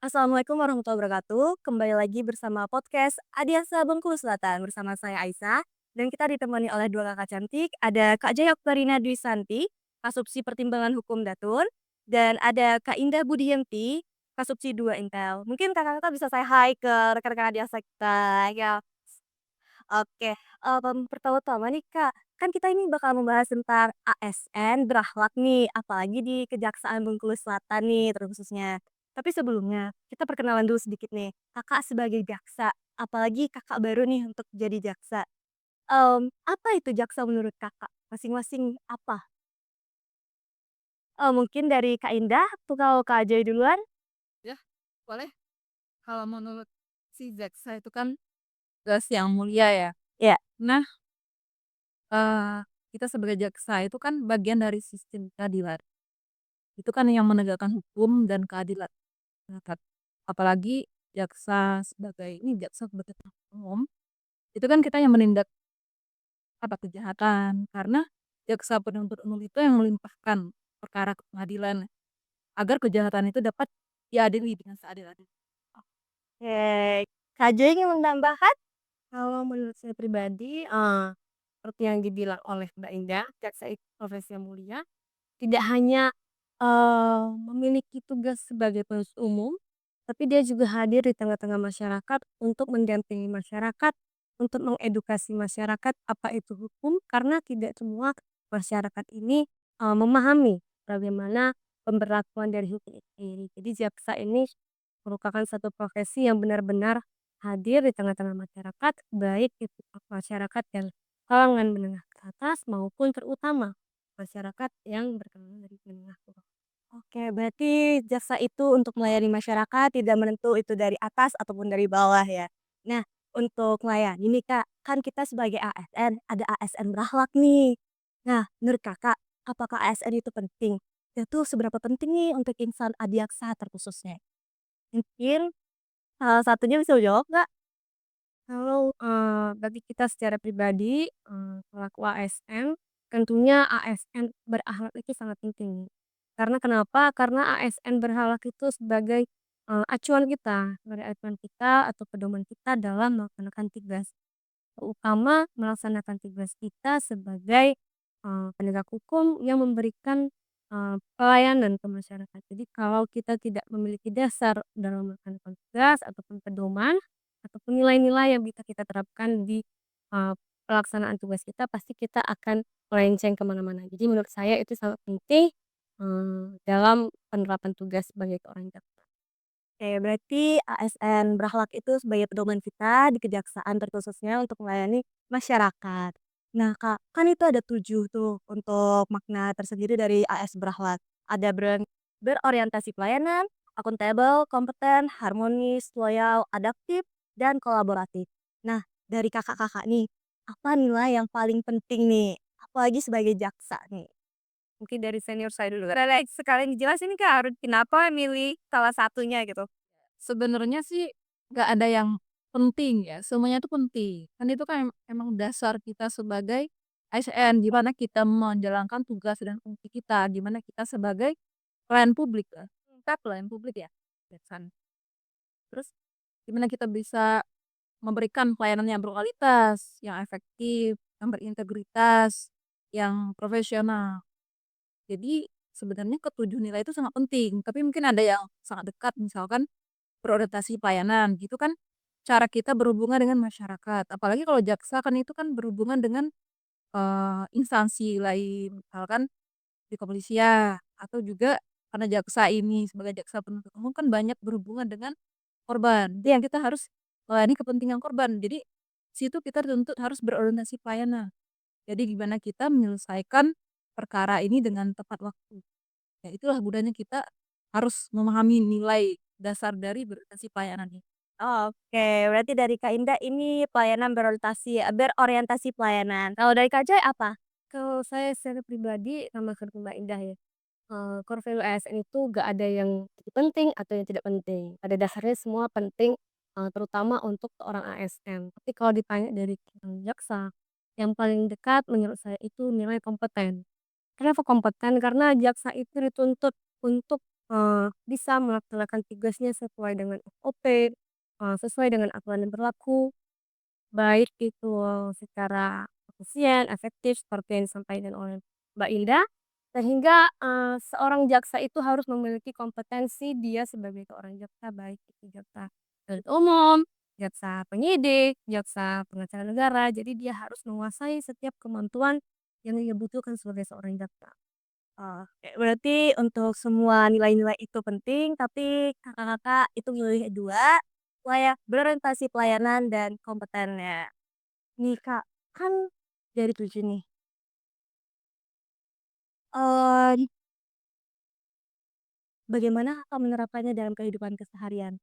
Assalamualaikum warahmatullahi wabarakatuh. Kembali lagi bersama podcast Adiasa Bengkulu Selatan bersama saya Aisyah dan kita ditemani oleh dua kakak cantik. Ada Kak Jaya Oktarina Dwi Santi, Kasubsi Pertimbangan Hukum Datur, dan ada Kak Indah Budianti, Kasubsi 2 Intel. Mungkin kakak-kakak bisa saya hai ke rekan-rekan Adiasa kita. Ya, oke. Pertama-tama nih Kak, kan kita ini bakal membahas tentang ASN berakhlak nih, apalagi di Kejaksaan Bengkulu Selatan nih terkhususnya. Tapi sebelumnya, kita perkenalan dulu sedikit nih. Kakak sebagai jaksa, apalagi kakak baru nih untuk jadi jaksa. Apa itu jaksa menurut kakak? Masing-masing apa? Mungkin dari Kak Indah atau Kak Joy duluan? Ya, boleh. Kalau menurut si jaksa itu kan tugas yang mulia ya. Ya. Nah, eee, kita sebagai jaksa itu kan bagian dari sistem keadilan. Itu kan yang menegakkan hukum dan keadilan masyarakat. Apalagi jaksa sebagai penuntut umum, itu kan kita yang menindak kejahatan. Karena jaksa penuntut umum itu yang melimpahkan perkara ke pengadilan agar kejahatan itu dapat diadili dengan seadil-adilnya. Oke. Kak Joy ingin menambahkan? Kalau menurut saya pribadi, seperti yang dibilang oleh Mbak Indah, jaksa itu profesi yang mulia, tidak hanya, memiliki tugas sebagai penuntut umum, tapi dia juga hadir di tengah-tengah masyarakat untuk mendampingi masyarakat, untuk mengedukasi masyarakat apa itu hukum, karena tidak semua masyarakat ini, memahami bagaimana pemberlakuan dari hukum itu sendiri. Jadi jaksa ini merupakan satu profesi yang benar-benar hadir di tengah-tengah masyarakat, baik itu masyarakat yang kalangan menengah ke atas maupun terutama masyarakat yang berkelangan dari menengah ke bawah. Oke, berarti jaksa itu untuk melayani masyarakat tidak menentu itu dari atas ataupun dari bawah ya. Nah, untuk melayani nih Kak, kan kita sebagai ASN ada ASN berakhlak nih. Nah, menurut Kakak, apakah ASN itu penting? Itu seberapa penting nih untuk insan adiaksa terkhususnya? Mungkin salah satunya bisa jawab nggak? Kalau, bagi kita secara pribadi, selaku ASN, tentunya ASN berakhlak itu sangat penting. Karena kenapa? Karena ASN berakhlak itu sebagai, acuan kita atau pedoman kita dalam melaksanakan tugas. Terutama melaksanakan tugas kita sebagai, penegak hukum yang memberikan, pelayanan ke masyarakat. Jadi kalau kita tidak memiliki dasar dalam melaksanakan tugas ataupun pedoman, ataupun nilai-nilai yang bisa kita terapkan di, eee, pelaksanaan tugas kita, pasti kita akan melenceng kemana mana. Jadi menurut saya itu sangat penting, dalam penerapan tugas sebagai seorang jaksa. Oke, berarti ASN berakhlak itu sebagai pedoman kita di kejaksaan terkhususnya untuk melayani masyarakat. Nah Kak, kan itu ada 7 tuh untuk makna tersendiri dari AS berakhlak. Ada berorientasi pelayanan, akuntabel, kompeten, harmonis, loyal, adaptif, dan kolaboratif. Nah, dari kakak-kakak nih, apa nilai yang paling penting nih? Apalagi sebagai jaksa nih? Mungkin dari senior saya dulu. Boleh sekalian dijelasin Kak, harus kenapa milih salah satunya gitu? Sebenarnya sih nggak ada yang penting ya, semuanya itu penting. Kan itu kan emang dasar kita sebagai ASN, gimana kita menjalankan tugas dan fungsi kita, gimana kita sebagai pelayan publik lah. Kita pelayan publik ya, Jetsan. Terus gimana kita bisa memberikan pelayanan yang berkualitas, yang efektif, yang berintegritas, yang profesional. Jadi sebenarnya ketujuh nilai itu sangat penting, tapi mungkin ada yang sangat dekat, misalkan berorientasi pelayanan, gitu kan cara kita berhubungan dengan masyarakat. Apalagi kalau jaksa kan itu kan berhubungan dengan, instansi lain, misalkan di kepolisian atau juga karena jaksa ini sebagai jaksa penuntut umum kan banyak berhubungan dengan korban. Jadi yang kita harus melayani kepentingan korban. Jadi situ kita dituntut harus berorientasi pelayanan. Jadi gimana kita menyelesaikan perkara ini dengan tepat waktu. Ya itulah gunanya kita harus memahami nilai dasar dari berorientasi pelayanan ini. Oke, berarti dari Kak Indah ini pelayanan berorientasi pelayanan. Kalau dari Kak Joy apa? Kalau saya secara pribadi sama seperti Mbak Indah ya, core value ASN itu gak ada yang penting atau yang tidak penting. Pada dasarnya semua penting, terutama untuk seorang ASN. Tapi kalau ditanya dari jaksa, yang paling dekat menurut saya itu nilai kompeten. Kenapa kompeten? Karena jaksa itu dituntut untuk bisa melaksanakan tugasnya sesuai dengan SOP, sesuai dengan aturan yang berlaku, baik itu secara efisien, efektif seperti yang disampaikan oleh Mbak Indah, sehingga, seorang jaksa itu harus memiliki kompetensi dia sebagai seorang jaksa, baik itu jaksa penuntut umum, jaksa penyidik, jaksa pengacara negara. Jadi dia harus menguasai setiap kemampuan yang ia butuhkan sebagai seorang jaksa. Oke, berarti untuk semua nilai-nilai itu penting, tapi Kakak-kakak itu milih 2, berorientasi pelayanan dan kompetennya. Nih Kak, kan dari 7 nih, eee, bagaimana Kakak menerapkannya dalam kehidupan keseharian?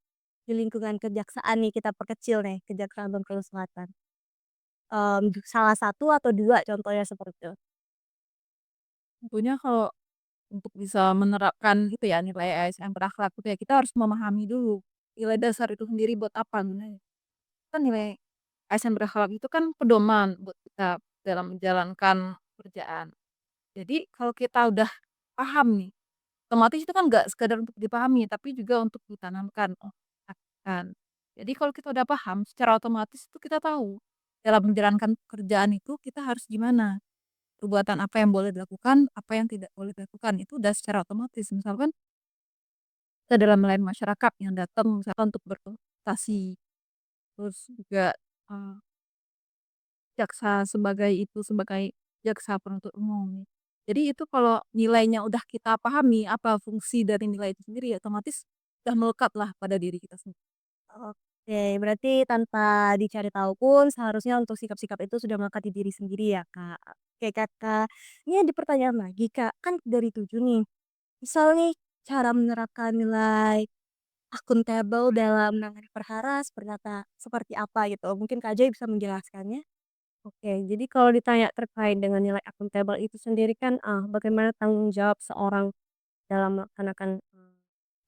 Di lingkungan kejaksaan nih, kita perkecil nih, Kejaksaan Bengkulu Selatan. Salah satu atau 2 contohnya seperti itu? Tentunya kalau untuk bisa menerapkan itu ya nilai ASN berakhlak itu ya kita harus memahami dulu nilai dasar itu sendiri buat apa gunanya. Kan nilai ASN berakhlak itu kan pedoman buat kita dalam menjalankan pekerjaan. Jadi kalau kita udah paham nih, otomatis itu kan nggak sekedar untuk dipahami, tapi juga untuk ditanamkan, oh akan. Jadi kalau kita udah paham, secara otomatis itu kita tahu, dalam menjalankan pekerjaan itu kita harus gimana, perbuatan apa yang boleh dilakukan, apa yang tidak boleh dilakukan, itu udah secara otomatis. Misalkan kita dalam melayani masyarakat yang datang misalkan untuk berkonsultasi, terus juga, eee, jaksa sebagai itu, sebagai jaksa penuntut umum. Jadi itu kalau nilainya udah kita pahami, apa fungsi dari nilai itu sendiri, ya otomatis udah melekat lah pada diri kita sendiri. Oke, berarti tanpa dicari tahu pun seharusnya untuk sikap-sikap itu sudah melekat di diri sendiri ya, Kak. Oke, Kakak, ini ada pertanyaan lagi, Kak. Kan dari 7 nih, misal nih cara menerapkan nilai akuntabel dalam menangani perkara seperti apa gitu, mungkin Kak Joy bisa menjelaskannya? Oke, jadi kalau ditanya terkait dengan nilai akuntabel itu sendiri kan, bagaimana tanggung jawab seorang dalam melaksanakan,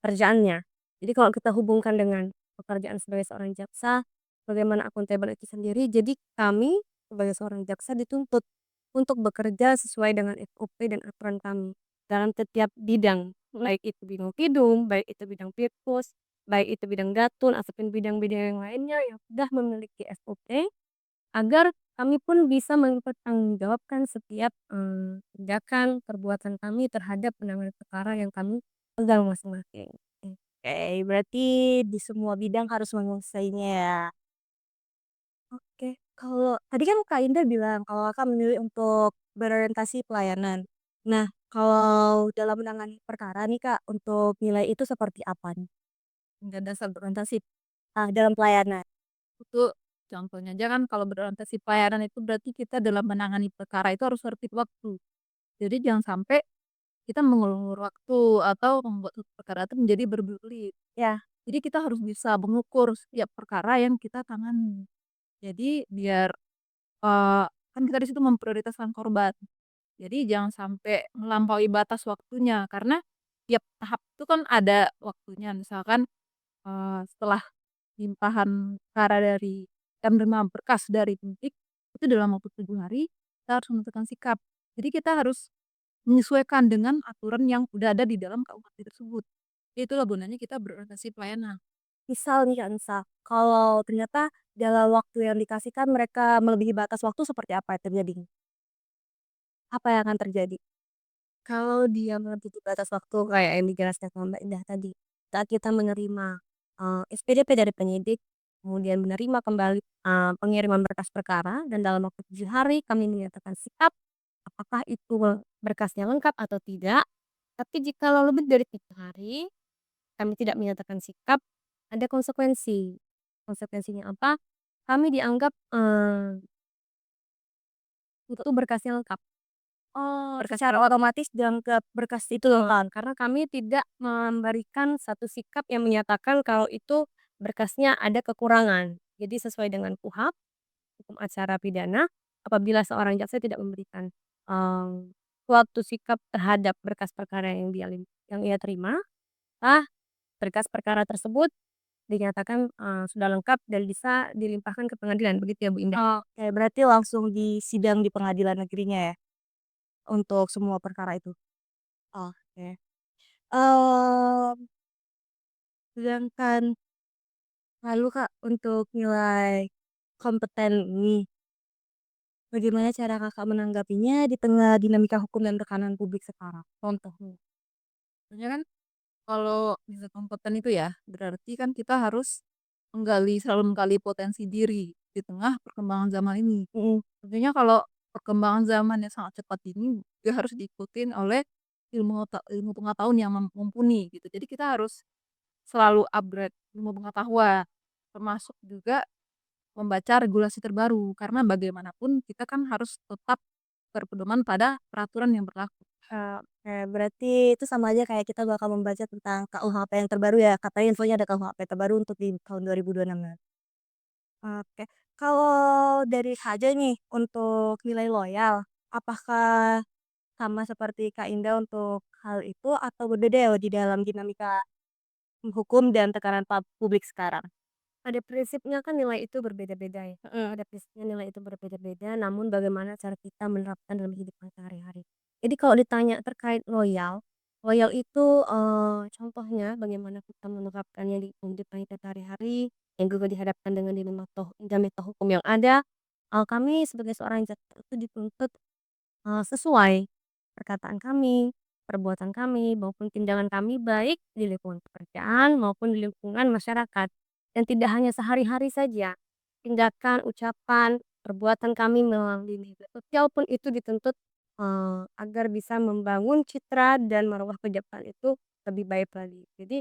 pekerjaannya. Jadi kalau kita hubungkan dengan pekerjaan sebagai seorang jaksa, bagaimana akuntabel itu sendiri, jadi kami sebagai seorang jaksa dituntut untuk bekerja sesuai dengan SOP dan aturan kami dalam setiap bidang, baik itu bidang Pidum, baik itu bidang Pirkus, baik itu bidang Gatun, ataupun bidang-bidang yang lainnya yang sudah memiliki SOP, agar kami pun bisa mempertanggungjawabkan setiap, tindakan, perbuatan kami terhadap penanganan perkara yang kami pegang masing-masing. Oke, berarti di semua bidang harus menguasainya ya. Oke, kalau tadi kan Kak Indah bilang kalau Kakak memilih untuk berorientasi pelayanan. Nah, kalau dalam menangani perkara nih Kak, untuk nilai itu seperti apa nih? Nilai dasar berorientasi, dalam pelayanan? Itu contohnya aja kan kalau berorientasi pelayanan itu berarti kita dalam menangani perkara itu harus tertib waktu. Jadi jangan sampai kita mengulur waktu atau membuat suatu perkara itu menjadi berbelit. Ya. Jadi kita harus bisa mengukur setiap perkara yang kita tangani. Jadi biar, kan kita di situ memprioritaskan korban. Jadi jangan sampai melampaui batas waktunya, karena tiap tahap itu kan ada waktunya. Misalkan, setelah limpahan perkara dari kita menerima berkas dari penyidik, itu dalam waktu 7 hari, kita harus menentukan sikap. Jadi kita harus menyesuaikan dengan aturan yang udah ada di dalam KUHP tersebut. Itulah gunanya kita berorientasi pelayanan. Misal nih Kak, misal, kalau ternyata dalam waktu yang dikasihkan mereka melebihi batas waktu seperti apa yang terjadi? Apa yang akan terjadi? Kalau dia melebihi batas waktu kayak yang dijelaskan sama Mbak Indah tadi, saat kita menerima, SPDP dari penyidik, kemudian menerima kembali, pengiriman berkas perkara dan dalam waktu 7 hari kami menyatakan sikap, apakah itu berkasnya lengkap atau tidak. Tapi jikalau lebih dari 7 hari, kami tidak menyatakan sikap, ada konsekuensi. Konsekuensinya apa? Kami dianggap, itu berkasnya lengkap. Oh, Berkas secara itu otomatis dianggap berkas itu lengkap karena kami tidak memberikan satu sikap yang menyatakan kalau itu berkasnya ada kekurangan. Jadi sesuai dengan KUHP, Hukum Acara Pidana, apabila seorang jaksa tidak memberikan, suatu sikap terhadap berkas perkara yang ia terima, ah, berkas perkara tersebut dinyatakan, sudah lengkap dan bisa dilimpahkan ke pengadilan, begitu ya, Bu Indah? oke, berarti langsung disidang di pengadilan negerinya ya, untuk semua perkara itu? Oke. Mmm, sedangkan lalu Kak, untuk nilai kompeten ini, bagaimana cara Kakak menanggapinya di tengah dinamika hukum dan tekanan publik sekarang? Contohnya. Sebenarnya kan kalau bisa kompeten itu ya, berarti kan kita harus selalu menggali potensi diri di tengah perkembangan zaman ini. Mhm, Tentunya kalau perkembangan zaman yang sangat cepat ini juga harus diikutin oleh ilmu pengetahuan yang mumpuni gitu. Jadi kita harus selalu upgrade ilmu pengetahuan, termasuk juga membaca regulasi terbaru karena bagaimanapun kita kan harus tetap berpedoman pada peraturan yang berlaku. oke, berarti itu sama aja kayak kita bakal membaca tentang KUHP yang terbaru ya, katanya infonya ada KUHP terbaru untuk di tahun 2026 ya? Oke, kalau dari saja nih untuk nilai loyal, apakah sama seperti Kak Indah untuk hal itu atau berbeda ya di dalam dinamika hukum dan tekanan publik sekarang? Pada prinsipnya kan nilai itu berbeda-beda ya. Pada prinsipnya nilai itu berbeda-beda, namun bagaimana cara kita menerapkan dalam kehidupan sehari-hari. Jadi kalau ditanya terkait loyal, loyal itu contohnya bagaimana kita menerapkannya di kehidupan kita sehari-hari, yang juga dihadapkan dengan dinamika hukum yang ada. Kami sebagai seorang jaksa itu dituntut sesuai perkataan kami, perbuatan kami, maupun tindakan kami baik di lingkungan pekerjaan maupun di lingkungan masyarakat. Dan tidak hanya sehari-hari saja, tindakan, ucapan, perbuatan kami melalui media sosial pun itu dituntut agar bisa membangun citra dan marwah kejaksaan itu lebih baik lagi. Jadi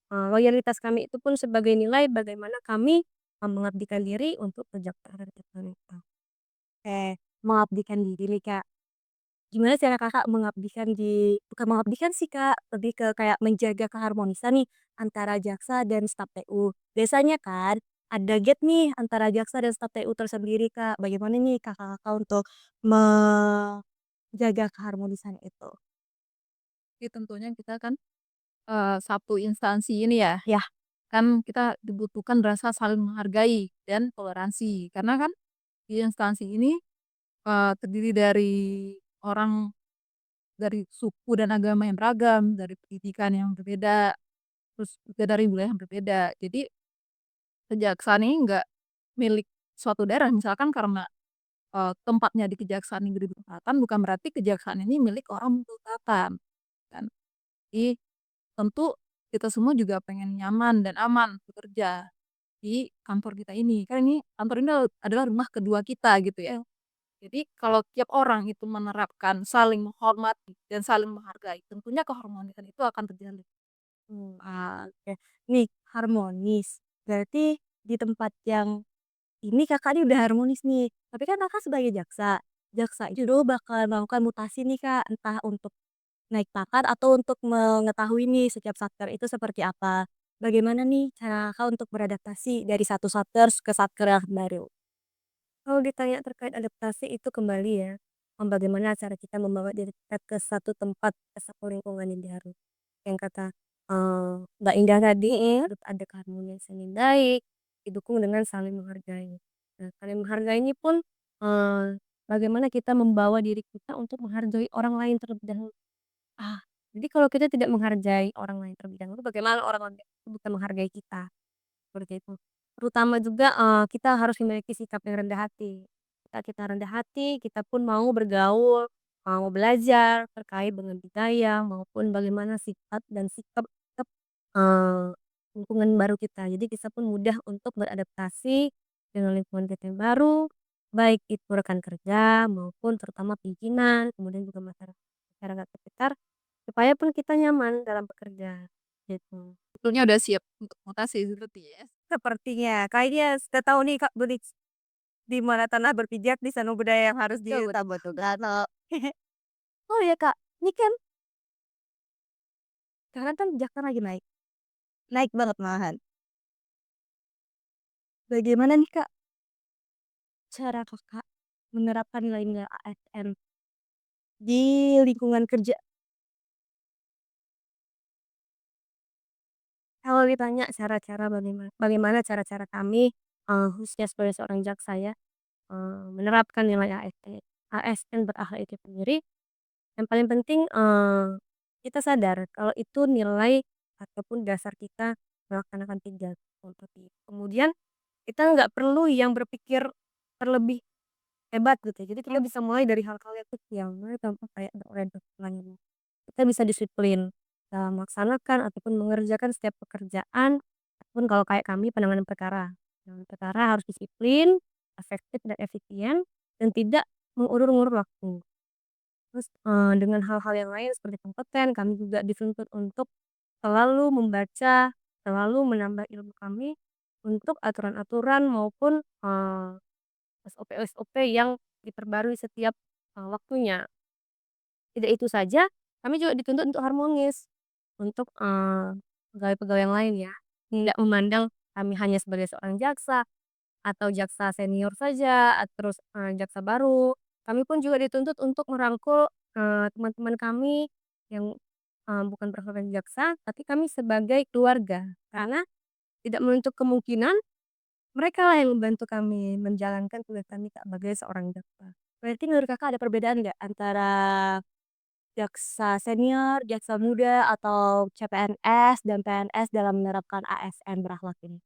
loyalitas kami itu pun sebagai nilai bagaimana kami mengabdikan diri untuk kejaksaan itu. Oke, mengabdikan diri nih Kak. Gimana cara Kakak mengabdikan bukan mengabdikan sih Kak, lebih ke kayak menjaga keharmonisan nih antara jaksa dan staf TU. Biasanya kan ada gap nih antara jaksa dan staf TU tersendiri Kak. Bagaimana nih Kakak-Kakak untuk menjaga keharmonisan itu? Jadi tentunya kita kan, satu instansi ini ya, Ya, kan kita dibutuhkan rasa saling menghargai dan toleransi. Karena kan di instansi ini, terdiri dari orang dari suku dan agama yang beragam, dari pendidikan yang berbeda, terus juga dari wilayah yang berbeda. Jadi kejaksaan ini nggak milik suatu daerah, misalkan karena, tempatnya di Kejaksaan Negeri Batu Selatan bukan berarti kejaksaan ini milik orang Batu Selatan, kan. Jadi tentu kita semua juga pengen nyaman dan aman bekerja di kantor kita ini. Kan ini kantor ini adalah rumah kedua kita gitu ya. Jadi kalau tiap orang itu menerapkan saling menghormati dan saling menghargai, tentunya keharmonisan itu akan terjalin. oke. Nih harmonis, berarti di tempat yang ini Kakak nih udah harmonis nih, tapi kan Kakak sebagai jaksa, jaksa itu dulu bakal melakukan mutasi nih Kak, entah untuk naik pangkat atau untuk mengetahui nih setiap satker itu seperti apa. Bagaimana nih cara Kakak untuk beradaptasi dari satu satker ke satker yang baru? Kalau ditanya terkait adaptasi itu kembali ya, bagaimana cara kita membawa diri kita ke satu tempat, ke satu lingkungan yang baru. Yang kata Mbak Indah tadi, harus ada keharmonisan yang baik, didukung dengan saling menghargai. Nah, saling menghargai ini pun bagaimana kita membawa diri kita untuk menghargai orang lain terlebih dahulu. Jadi kalau kita tidak menghargai orang lain terlebih dahulu, bagaimana orang lain itu bisa menghargai kita? Seperti itu. Terutama juga, kita harus memiliki sikap yang rendah hati. Ketika kita rendah hati, kita pun mau bergaul, mau belajar terkait dengan budaya maupun bagaimana sifat dan sikap sikap, lingkungan baru kita. Jadi kita pun mudah untuk beradaptasi dengan lingkungan kita yang baru, baik itu rekan kerja maupun terutama pimpinan, kemudian juga masyarakat sekitar, supaya pun kita nyaman dalam bekerja, gitu. Sebetulnya udah siap untuk mutasi seperti ya. Sepertinya, kayaknya sudah tahu nih Kak Belik, di mana tanah berpijak di sana budaya yang harus Iya bet ditambah tuh kan. Oh ya Kak, ini kan sekarang kan Jakarta lagi naik, naik banget malahan. Bagaimana nih Kak cara Kakak menerapkan nilai-nilai ASN di lingkungan kerja? Kalau ditanya cara-cara bagaimana cara-cara kami, khususnya sebagai seorang jaksa ya, menerapkan nilai ASN berakhlak itu sendiri, yang paling penting, kita sadar kalau itu nilai ataupun dasar kita melaksanakan tugas, seperti itu. Kemudian kita nggak perlu yang berpikir terlebih hebat gitu ya, jadi kita bisa mulai dari hal-hal yang kecil, mulai contoh kayak berorientasi nilai. Kita bisa disiplin dalam melaksanakan ataupun mengerjakan setiap pekerjaan, ataupun kalau kayak kami penanganan perkara. Penanganan perkara harus disiplin, efektif dan efisien, dan tidak mengulur-ngulur waktu. Terus, dengan hal-hal yang lain seperti kompeten, kami juga dituntut untuk selalu membaca, selalu menambah ilmu kami untuk aturan-aturan maupun, SOP-SOP yang diperbarui setiap, waktunya. Tidak itu saja, kami juga dituntut untuk harmonis, untuk, pegawai-pegawai yang lain ya. Tidak memandang kami hanya sebagai seorang jaksa, atau jaksa senior saja, terus, jaksa baru. Kami pun juga dituntut untuk merangkul, teman-teman kami yang, bukan profesi jaksa, tapi kami sebagai keluarga. Karena tidak menutup kemungkinan mereka lah yang membantu kami menjalankan tugas kami sebagai seorang jaksa. Berarti menurut Kakak ada perbedaan nggak antara jaksa senior, jaksa muda, atau CPNS dan PNS dalam menerapkan ASN berakhlak ini?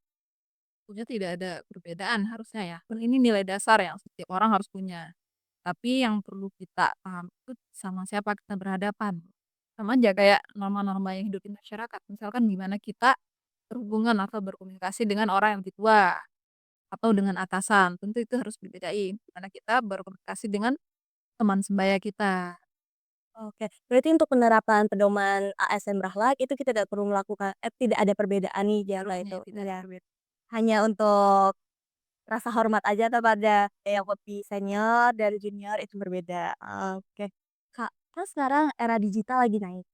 Sebetulnya tidak ada perbedaan harusnya ya, kan ini nilai dasar yang setiap orang harus punya. Tapi yang perlu kita paham itu sama siapa kita berhadapan. Sama aja kayak norma-norma yang hidup di masyarakat, misalkan gimana kita berhubungan atau berkomunikasi dengan orang yang lebih tua, atau dengan atasan, tentu itu harus dibedain, gimana kita berkomunikasi dengan teman sebaya kita. Oke, berarti untuk penerapan pedoman ASN berakhlak itu kita tidak perlu melakukan tidak ada perbedaan nih di antara Harusnya itu, tidak ada ya. perbedaan. Hanya untuk rasa hormat aja kepada yang lebih senior dari junior itu berbeda. Oke. Kak, kan sekarang era digital lagi naik.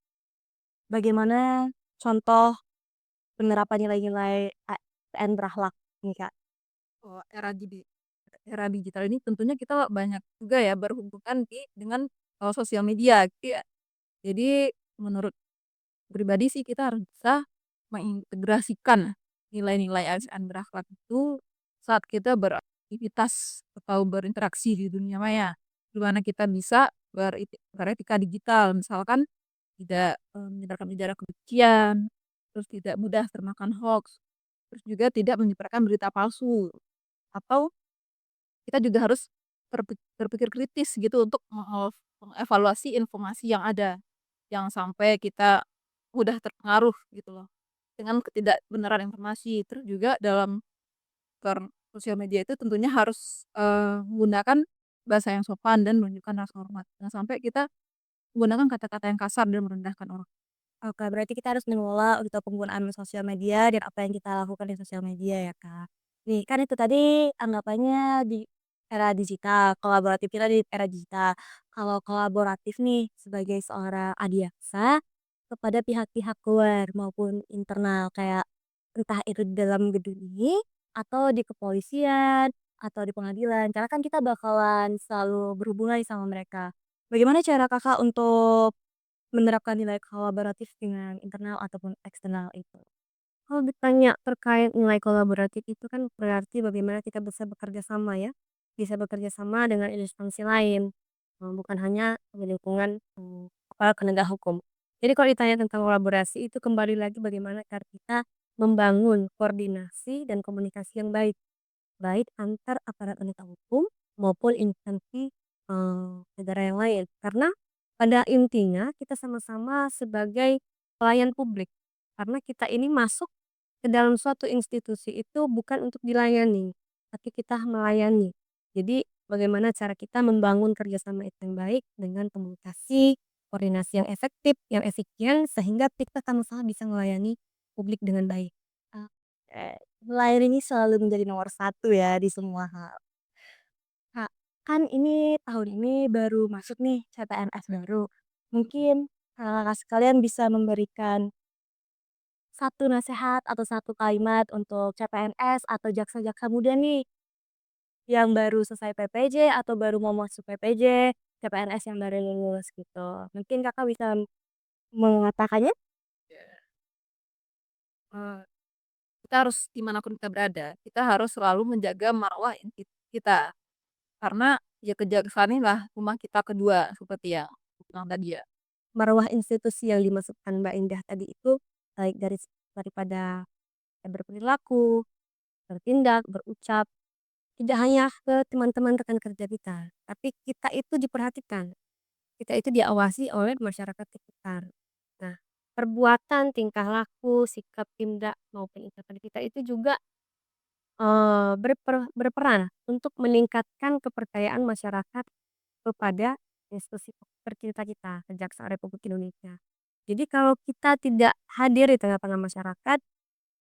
Bagaimana contoh penerapan nilai-nilai ASN berakhlak nih, Kak? Oh, era digital ini tentunya kita banyak juga ya berhubungan dengan, sosial media gitu ya. Jadi menurut pribadi sih kita harus bisa mengintegrasikan nilai-nilai ASN berakhlak itu saat kita beraktivitas atau berinteraksi di dunia maya. Di mana kita bisa beretika digital, misalkan tidak, menyebarkan ujaran kebencian, terus tidak mudah termakan hoaks, terus juga tidak menyebarkan berita palsu, atau kita juga harus berpikir kritis gitu untuk mengevaluasi informasi yang ada. Jangan sampai kita mudah terpengaruh gitu loh, dengan ketidakbenaran informasi. Terus juga dalam sosial media itu tentunya harus, menggunakan bahasa yang sopan dan menunjukkan rasa hormat. Jangan sampai kita menggunakan kata-kata yang kasar dan merendahkan orang. Oke, berarti kita harus mengelola untuk penggunaan sosial media dan apa yang kita lakukan di sosial media ya, Kak. Nih, kan itu tadi anggapannya di era digital, kolaboratif kita di era digital. Kalau kolaboratif nih sebagai seorang adiaksa kepada pihak-pihak luar maupun internal kayak entah itu di dalam gedung ini atau di kepolisian atau di pengadilan. Karena kan kita bakalan selalu berhubungan sama mereka. Bagaimana cara Kakak untuk menerapkan nilai kolaboratif dengan internal ataupun eksternal itu. Kalau ditanya terkait nilai kolaboratif itu kan berarti bagaimana kita bisa bekerja sama ya, bisa bekerja sama dengan instansi lain, bukan hanya di lingkungan, aparat penegak hukum. Jadi kalau ditanya tentang kolaborasi itu kembali lagi bagaimana cara kita membangun koordinasi dan komunikasi yang baik, baik antar aparat penegak hukum maupun instansi, negara yang lain. Karena pada intinya kita sama-sama sebagai pelayan publik. Karena kita ini masuk ke dalam suatu institusi itu bukan untuk dilayani, tapi kita melayani. Jadi bagaimana cara kita membangun kerjasama itu yang baik dengan komunikasi, koordinasi yang efektif, yang efisien, sehingga kita sama-sama bisa melayani publik dengan baik. Oke, melayani ini selalu menjadi nomor satu ya di semua hal. Kak, kan ini tahun ini baru masuk nih CPNS baru. Mungkin Kakak sekalian bisa memberikan satu nasihat atau satu kalimat untuk CPNS atau jaksa-jaksa muda nih yang baru selesai PPJ atau baru mau masuk PPJ, CPNS yang baru lulus gitu. Mungkin Kakak bisa mengatakannya? Eee, kita harus dimanapun kita berada, kita harus selalu menjaga marwah kita. Karena ya kejaksaan inilah rumah kita kedua, seperti yang aku bilang tadi ya. marwah institusi yang dimaksudkan Mbak Indah tadi itu, baik daripada berperilaku, bertindak, berucap, tidak hanya ke teman-teman rekan kerja kita, tapi kita itu diperhatikan, kita itu diawasi oleh masyarakat sekitar. Nah, perbuatan, tingkah laku, sikap, tindak, maupun ucapan kita itu juga berperan untuk meningkatkan kepercayaan masyarakat kepada institusi tercinta kita, Kejaksaan Republik Indonesia. Jadi kalau kita tidak hadir di tengah-tengah masyarakat,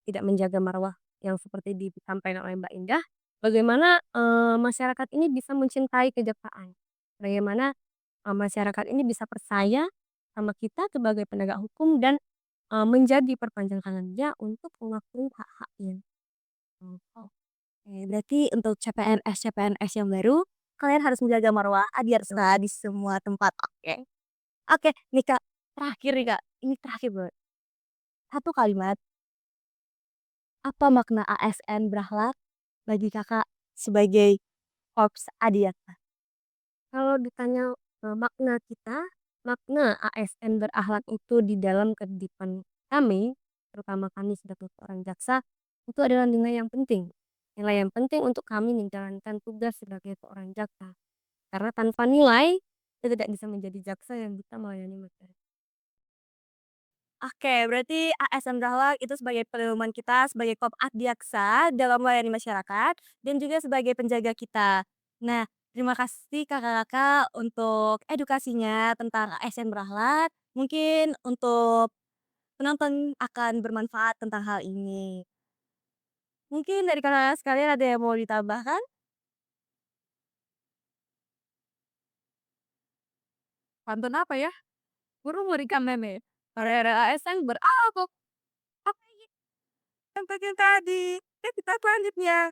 tidak menjaga marwah yang seperti disampaikan oleh Mbak Indah, bagaimana, masyarakat ini bisa mencintai kejaksaan? Bagaimana, masyarakat ini bisa percaya sama kita sebagai penegak hukum dan, menjadi perpanjangan tangannya untuk mengakui hak-haknya. Oh. Oke, berarti untuk CPNS-CPNS yang baru, kalian harus menjaga marwah adiarsa di semua tempat, oke. Oke, nih Kak, terakhir nih Kak, ini terakhir banget. Satu kalimat, apa makna ASN berakhlak bagi Kakak sebagai korps adiaksa? Kalau ditanya, makna ASN berakhlak itu di dalam kehidupan kami, terutama kami sebagai seorang jaksa, itu adalah nilai yang penting. Nilai yang penting untuk kami menjalankan tugas sebagai seorang jaksa. Karena tanpa nilai, kita tidak bisa menjadi jaksa yang bisa melayani masyarakat. Oke, berarti ASN Dahlan itu sebagai pedoman kita sebagai kop Adiaksa dalam melayani masyarakat dan juga sebagai penjaga kita. Nah, terima kasih Kakak-kakak untuk edukasinya tentang ASN Berakhlak. Mungkin untuk penonton akan bermanfaat tentang hal ini. Mungkin dari kakak sekalian ada yang mau ditambahkan? Pantun apa ya? Guru memberikan nenek. Area ASN berakhlak. Apa yang tadi? Ya kita selanjutnya.